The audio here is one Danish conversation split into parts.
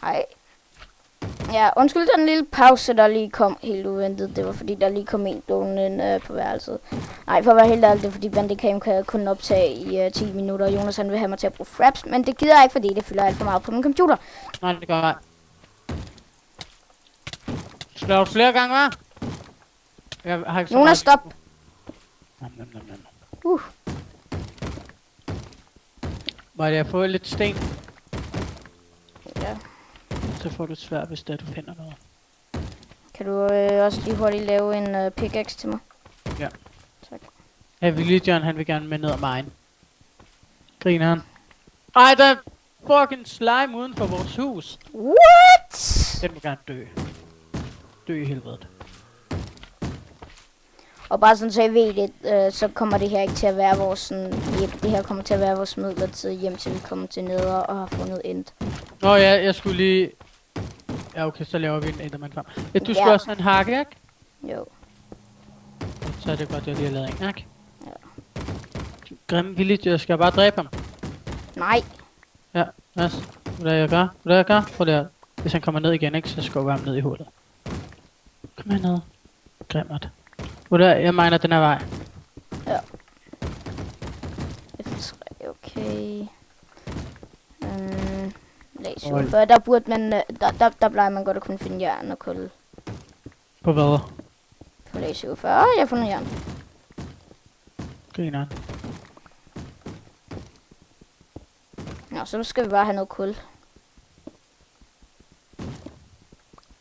Hej. Ja, undskyld den lille pause, der lige kom helt uventet. Det var fordi, der lige kom en gående på værelset. Nej, for at være helt ærlig, det er fordi Bandicam kan kun optage i 10 minutter. Jonas han vil have mig til at bruge fraps, men det gider jeg ikke, fordi det fylder alt for meget på min computer. Nej, det gør jeg. Slår du flere gange, hva'? Jeg har ikke så Jonas, stop! Må jeg få lidt sten? Ja. Så får du svært, hvis du finder noget. Kan du også lige hurtigt lave en pickaxe til mig? Ja. Tak. Hey, John, han vil gerne med ned ad mine. Griner han. Ej, der er fucking slime uden for vores hus. What? Den må gerne dø. Dø i helvede. Og bare sådan, så I ved det, så kommer det her ikke til at være vores sådan, hjem. Det her kommer til at være vores midlertidige hjem, til vi kommer til neder og har fundet end. Nå ja, jeg skulle lige... Ja, okay, så laver vi en Enderman farm. Ja, du skulle også have en hakke, ikke? Jo. Så er det godt, jeg lige har lavet en hakke. Ja. Grimme villager, skal jeg bare dræbe ham? Nej. Ja, hvad er det, jeg gør? Prøv det. Hvis han kommer ned igen, ikke, så skubber jeg ham ned i hullet. Kom her ned. Grimmert. Jeg mener den her vej. Ja. F3, okay. Læs for der burde man, der plejer man godt at kunne finde jern og kul. På hvad? På læs for. Jeg har fundet jern. Grineren. Nå, så skal vi bare have noget kul.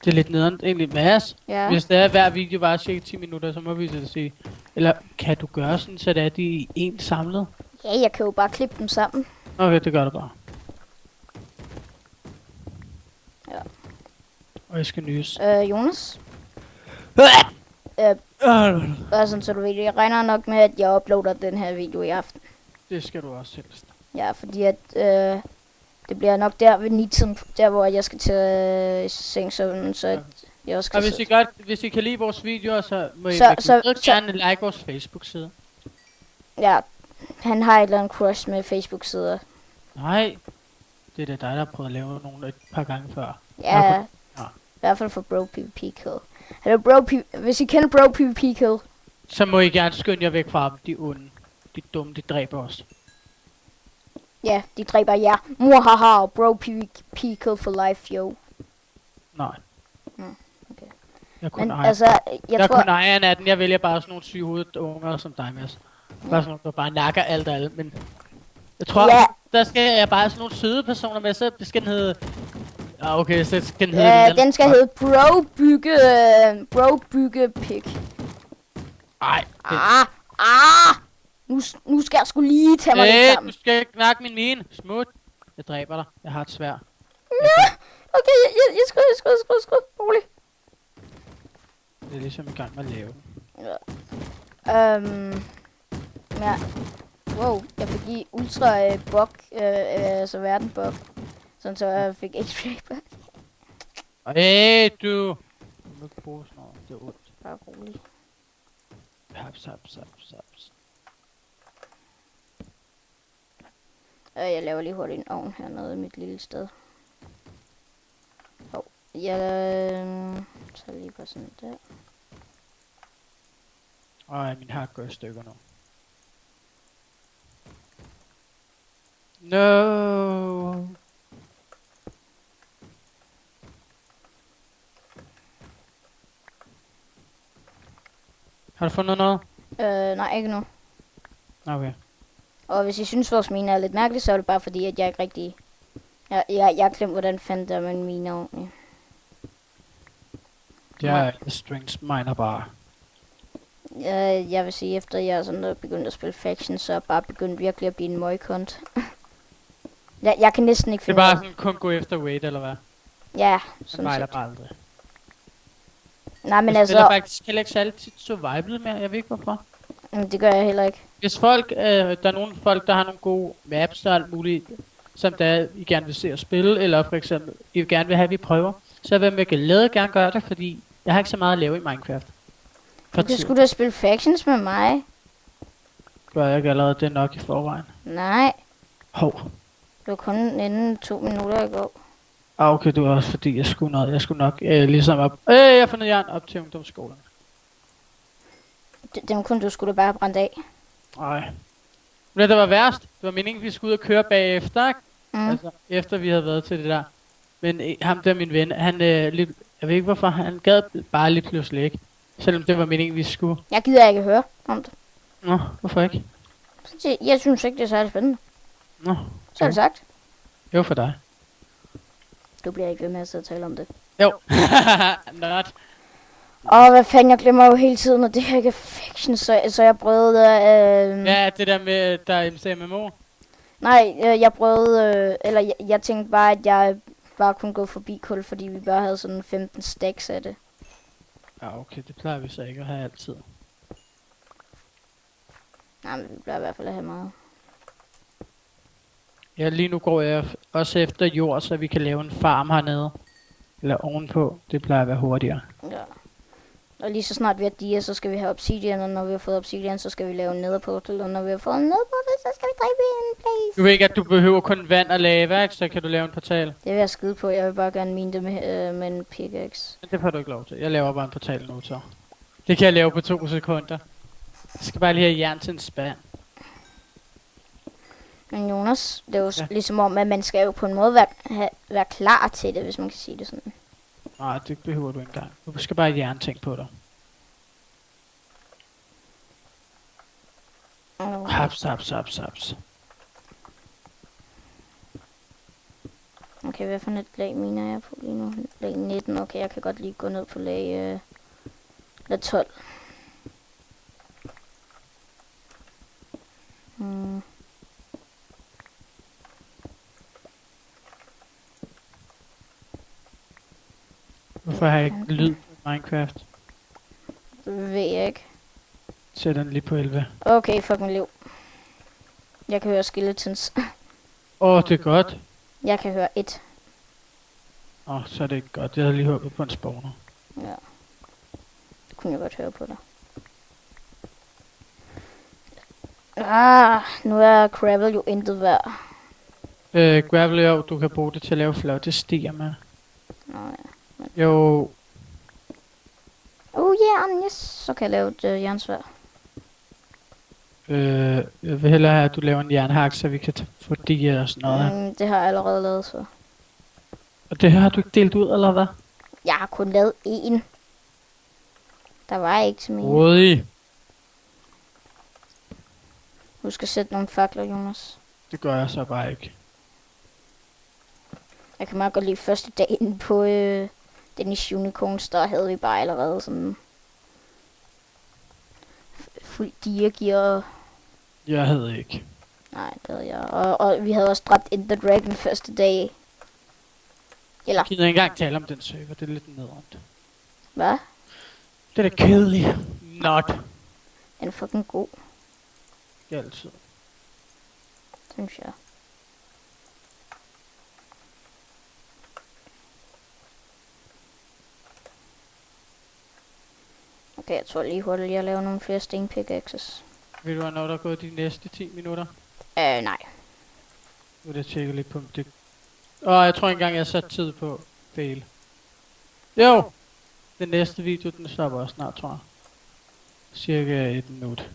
Det er lidt nederen, egentlig. Mads, Ja. hvis det er hver video bare cirka 10 minutter, så må vi så sige. Eller kan du gøre sådan, så det er de i en samlet? Ja, jeg kan jo bare klippe dem sammen. Okay, det gør du bare. Ja. Og jeg skal nys. Jonas? Bare sådan, så du ved det. Jeg regner nok med, at jeg uploader den her video i aften. Det skal du også helst. Ja, fordi at det bliver nok der ved 9-tiden, der hvor jeg skal til sengsøvnen, så jeg også Og skal hvis I kan lide vores videoer, så må I gerne like vores Facebook-side. Ja, han har et eller andet crush med Facebook-sider. Nej, det er da dig, der har prøvet at lave nogle et par gange før. Ja, i hvert fald for Bro PvP Kill. Eller hvis I kender Bro PvP Kill, så må I gerne skynde jer væk fra dem, de onde. De dumme, de dræber os. ja, de dræber jer. Muhaha, Bro PvP Kill for life, yo. Nej. Okay. Jeg kun Men ejer. altså, jeg tror... kun ejeren af den. Jeg vælger bare sådan nogle sygehovedede unger som dig, Mads. Bare sådan nogle, der bare nakker alt og alt, men... Jeg tror, der skal jeg bare sådan nogle søde personer med, så skal den hedde... okay, så skal den hedde... den skal hedde Bro Bygge Pig. Ej. Nu skal jeg sgu lige tage mig lidt sammen. Du skal ikke nakke min mine. Smut. Jeg dræber dig. Jeg har et sværd. Okay, jeg skrider. Rolig. Det er ligesom i gang med at lave den. Ja. Wow, jeg fik lige ultra bug, altså verden bug. Sådan så jeg fik XP bug. Hey, du! Du må ikke bruge sådan noget. Det er ondt. Bare rolig. Haps. Jeg laver lige hurtigt en ovn hernede i mit lille sted. Jeg tager lige bare sådan der. Ej, min hak går i stykker nu. No. Har du fundet noget? Nej, ikke nu. Okay. Og hvis I synes, vores mine er lidt mærkeligt, så er det bare fordi, at jeg ikke rigtig... Jeg har glemt, hvordan fandt der man mine ordentligt. Jeg er strings miner bare. Jeg vil sige, efter jeg sådan er begyndt at spille faction, så er jeg bare begyndt virkelig at blive en møgkont. jeg kan næsten ikke finde det er bare sådan kun gå efter weight, eller hvad? Ja, sådan set. Bare aldrig. Nej, men jeg altså... spiller faktisk heller ikke særlig tit survival mere, jeg ved ikke hvorfor. Det gør jeg heller ikke. Hvis folk, der er nogle folk, der har nogle gode maps og alt muligt, som der I gerne vil se at spille, eller for eksempel, I vil gerne vil have, at vi prøver, så vil jeg gerne gøre det, fordi jeg har ikke så meget at lave i Minecraft. Du skulle da spille factions med mig. Gør jeg ikke allerede det nok i forvejen? Nej. Hov. Det var kun inden 2 minutter i går. Okay, det var også fordi, jeg skulle nok ligesom op. Jeg har fundet jern op til ungdomsskolen. Dem kunne du skulle da bare have brændt af. Nej. Men det var værst. Det var meningen, vi skulle ud og køre bagefter, ikke? Mm. Altså, efter vi havde været til det der. Men ham der, min ven, han, jeg ved ikke hvorfor, han gad bare lige pludselig ikke. Selvom det var meningen, vi skulle. Jeg gider ikke høre om det. Nå, hvorfor ikke? Jeg synes ikke, det er særlig spændende. Nå, Så er det sagt. jo for dig. Du bliver ikke ved med at sidde og tale om det. Jo. Not. Og hvad fanden, jeg glemmer jo hele tiden, og det her ikke er fiction, så jeg prøvede... Ja, det der med, der er MCMMO. Nej, jeg prøvede... jeg tænkte bare, at jeg bare kunne gå forbi kul, fordi vi bare havde sådan 15 stacks af det. Ja, okay, det plejer vi så ikke at have altid. Nej, men vi plejer i hvert fald at have meget. Ja, lige nu går jeg også efter jord, så vi kan lave en farm hernede. Eller ovenpå. Det plejer at være hurtigere. Ja. Og lige så snart vi har diger, så skal vi have obsidian, og når vi har fået obsidian, så skal vi lave en netherportal, og når vi har fået en netherportal, så skal vi dræbe en place. Du ved ikke, at du behøver kun vand og lava, ikke? Så kan du lave en portal. Det vil jeg skide på, jeg vil bare gerne mine det med en pickaxe. Men det får du ikke lov til. Jeg laver bare en portal nu, så. Det kan jeg lave på 2 sekunder. Jeg skal bare lige have jern til en spand. Men Jonas, det er jo Ja. ligesom om, at man skal jo på en måde være klar til det, hvis man kan sige det sådan. Nej, det behøver du ikke engang. Du skal bare have jernting på dig. Haps. Okay, hvad for et lag mine er jeg på lige nu? Lag 19, okay, jeg kan godt lige gå ned på lag 12. Hmm. Hvorfor har jeg ikke lyd på Minecraft? Det ved jeg ikke. Sæt den lige på 11. Okay, fucking liv. Jeg kan høre skeletons. Det er godt. Jeg kan høre 1. Så er det ikke godt. Jeg havde lige håbet på en spawner. Ja. Det kunne jeg godt høre på dig. Nu er gravel jo intet værd. Gravel, jo, du kan bruge det til at lave flotte stier med. Nå ja. Jo, Jern, yes. Så kan jeg lave et jernsværd. jeg vil hellere have, at du laver en jernhak, så vi kan få diger og sådan noget. Det har jeg allerede lavet, så. Og det her har du ikke delt ud, eller hvad? Jeg har kun lavet 1. Der var ikke til mig. Rådig. Husk at sætte nogle fakler, Jonas. Det gør jeg så bare ikke. Jeg kan meget godt lide første dagen på Danish Unicorns, der havde vi bare allerede sådan fuld diagear. Jeg havde ikke. Nej, det havde jeg. Og vi havde også dræbt Ender Dragon første dag. Eller, Jeg gider ikke engang tale om den server, det er lidt nedrømt. hvad? Det er da kedeligt. Not. Den er fucking god, Altid. synes jeg. Okay, jeg tror lige hurtigt, jeg laver nogle flere sten pickaxes. Ved du, hvornår der er gået de næste 10 minutter? Nej. Nu vil jeg tjekke lidt på det. Jeg tror ikke engang, jeg har sat tid på fail. Jo! Den næste video, den stopper også snart, tror jeg. Cirka 1 minut.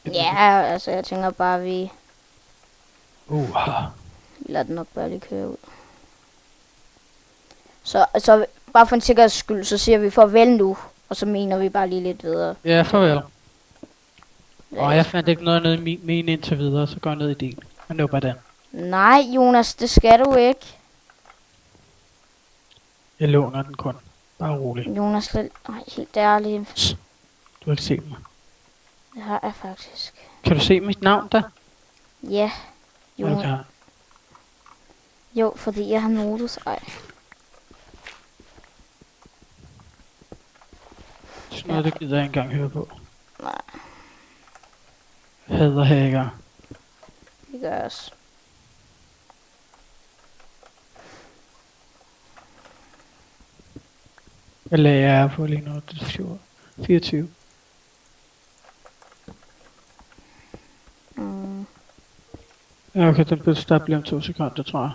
Ja, altså jeg tænker bare, vi Uha. lader den nok bare lige køre ud. Så bare for en sikkerheds skyld, så siger vi farvel nu, og så mener vi bare lige lidt videre. Ja, farvel. Jeg fandt ikke noget nede i min indtil videre, så går jeg ned i din. Men det var bare den. Nej, Jonas, det skal du ikke. Jeg låner den kun. Bare rolig. Jonas, helt ærligt. Du har ikke set mig. Det har jeg faktisk. Kan du se mit navn da? Ja. Okay. Jo, fordi jeg har notet. Sådan noget, det gider jeg ikke engang høre på. Nej, Hader hacker. det gør jeg også. Hvad lagde jeg på lige nu? Det er 24. Ja, okay, den blev stoppet lige om 2 sekunder, tror jeg.